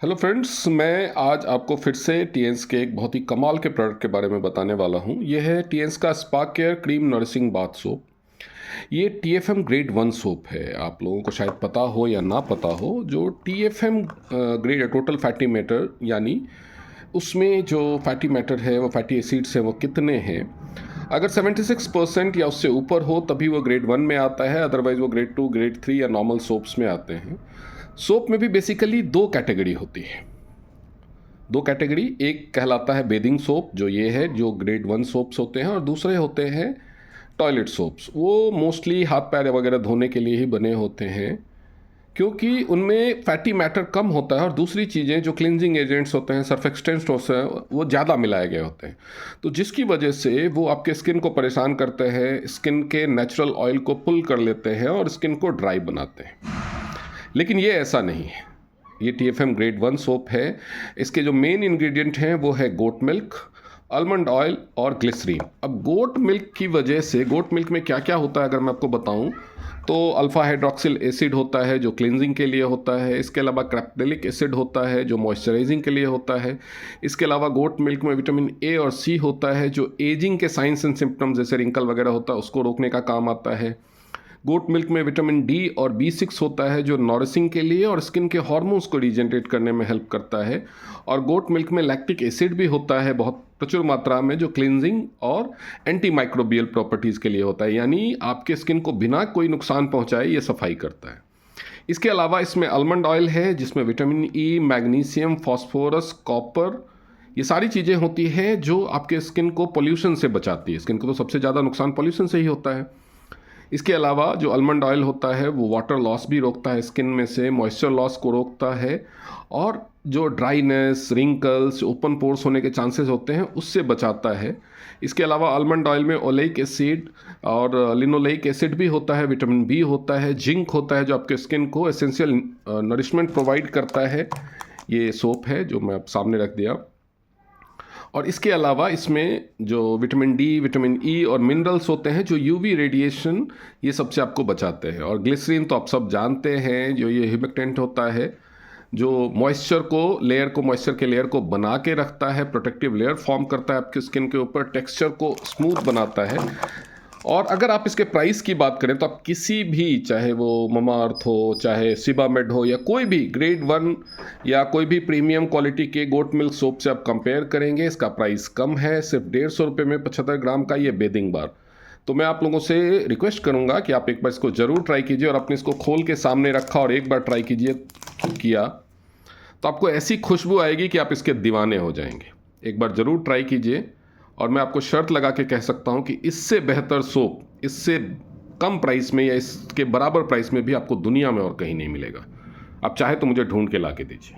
Hello friends, मैं आज आपको फिर से टीएंस के एक बहुत ही कमाल के प्रोडक्ट के बारे में बताने वाला हूँ। यह है टीएंस का spa care cream nourishing bath soap. ये टीएफएम ग्रेड 1 सोप है। आप लोगों को शायद पता हो या ना पता हो, जो टीएफएम ग्रेड है, टोटल फैटी मैटर, यानी उसमें जो फैटी मैटर है, वो फैटी एसिड्स हैं, वो कितने हैं। अगर 76% या उससे ऊपर हो तभी वो ग्रेड 1 में आता है, अदरवाइज वो ग्रेड 2, ग्रेड 3 या नॉर्मल सोप्स में आते हैं। सोप में भी बेसिकली दो कैटेगरी होती है। दो कैटेगरी, एक कहलाता है बेदिंग सोप, जो ये है, जो ग्रेड 1 सोप्स होते हैं, और दूसरे होते हैं टॉयलेट सोप्स। वो मोस्टली हाथ पैर वगैरह धोने के लिए ही बने होते हैं, क्योंकि उनमें फैटी मैटर कम होता है और दूसरी चीज़ें जो क्लिनजिंग एजेंट्स होते हैं, सर्फेक्टेंट्स होते हैं, वो ज़्यादा मिलाए गए होते हैं। तो जिसकी वजह से वो आपके स्किन को परेशान करते हैं, स्किन के नेचुरल ऑयल को पुल कर लेते हैं और स्किन को ड्राई बनाते हैं। लेकिन ये ऐसा नहीं है। ये टीएफएम ग्रेड 1 सोप है। इसके जो मेन इंग्रेडिएंट हैं वो है गोट मिल्क, आलमंड ऑयल और ग्लिसरीन। अब गोट मिल्क की वजह से, गोट मिल्क में क्या क्या होता है अगर मैं आपको बताऊं, तो अल्फा हाइड्रोक्सिल एसिड होता है जो क्लिनजिंग के लिए होता है। इसके अलावा क्रैप्टेलिक एसिड होता है जो मॉइस्चराइजिंग के लिए होता है। इसके अलावा गोट मिल्क में विटामिन ए और सी होता है जो एजिंग के साइंस एंड सिम्टम्स जैसे रिंकल वगैरह होता है उसको रोकने का काम आता है। गोट मिल्क में विटामिन डी और B6 होता है जो नॉरिशिंग के लिए और स्किन के हार्मोन्स को रीजनरेट करने में हेल्प करता है। और गोट मिल्क में लैक्टिक एसिड भी होता है बहुत प्रचुर मात्रा में, जो क्लिनजिंग और एंटी माइक्रोबियल प्रॉपर्टीज़ के लिए होता है, यानी आपके स्किन को बिना कोई नुकसान पहुंचाए ये सफाई करता है। इसके अलावा इसमें आलमंड ऑयल है जिसमें vitamin E, magnesium, phosphorus, copper, ये सारी चीज़ें होती हैं जो आपके स्किन को पोल्यूशन से बचाती है। स्किन को तो सबसे ज़्यादा नुकसान पोल्यूशन से ही होता है। इसके अलावा जो आलमंड ऑयल होता है वो वाटर लॉस भी रोकता है, स्किन में से मॉइस्चर लॉस को रोकता है, और जो ड्राइनेस, रिंकल्स, ओपन पोर्स होने के चांसेस होते हैं उससे बचाता है। इसके अलावा आलमंड ऑयल में ओलेइक एसिड और लिनोलेइक एसिड भी होता है, विटामिन बी होता है, जिंक होता है जो आपके स्किन को एसेंशियल नरिशमेंट प्रोवाइड करता है। ये सोप है जो मैं आप सामने रख दिया। और इसके अलावा इसमें जो विटामिन डी, विटामिन ई और मिनरल्स होते हैं जो यूवी रेडिएशन, ये सबसे आपको बचाते हैं। और ग्लिसरीन तो आप सब जानते हैं, जो ये ह्यूमिक्टेंट होता है जो मॉइस्चर के लेयर को बना के रखता है, प्रोटेक्टिव लेयर फॉर्म करता है आपके स्किन के ऊपर, टेक्सचर को स्मूथ बनाता है। और अगर आप इसके प्राइस की बात करें तो आप किसी भी, चाहे वो ममाअर्थ हो, चाहे सिबामेड हो, या कोई भी ग्रेड 1 या कोई भी प्रीमियम क्वालिटी के गोट मिल्क सोप से आप कंपेयर करेंगे, इसका प्राइस कम है, सिर्फ 150 रुपये में 75 ग्राम का ये बेदिंग बार। तो मैं आप लोगों से रिक्वेस्ट करूंगा कि आप एक बार इसको ज़रूर ट्राई कीजिए। और आपने इसको खोल के सामने रखा और एक बार ट्राई किया तो आपको ऐसी खुशबू आएगी कि आप इसके दीवाने हो जाएंगे। एक बार ज़रूर ट्राई कीजिए। और मैं आपको शर्त लगा के कह सकता हूं कि इससे बेहतर सोप, इससे कम प्राइस में या इसके बराबर प्राइस में भी आपको दुनिया में और कहीं नहीं मिलेगा। आप चाहे तो मुझे ढूंढ के ला के दीजिए।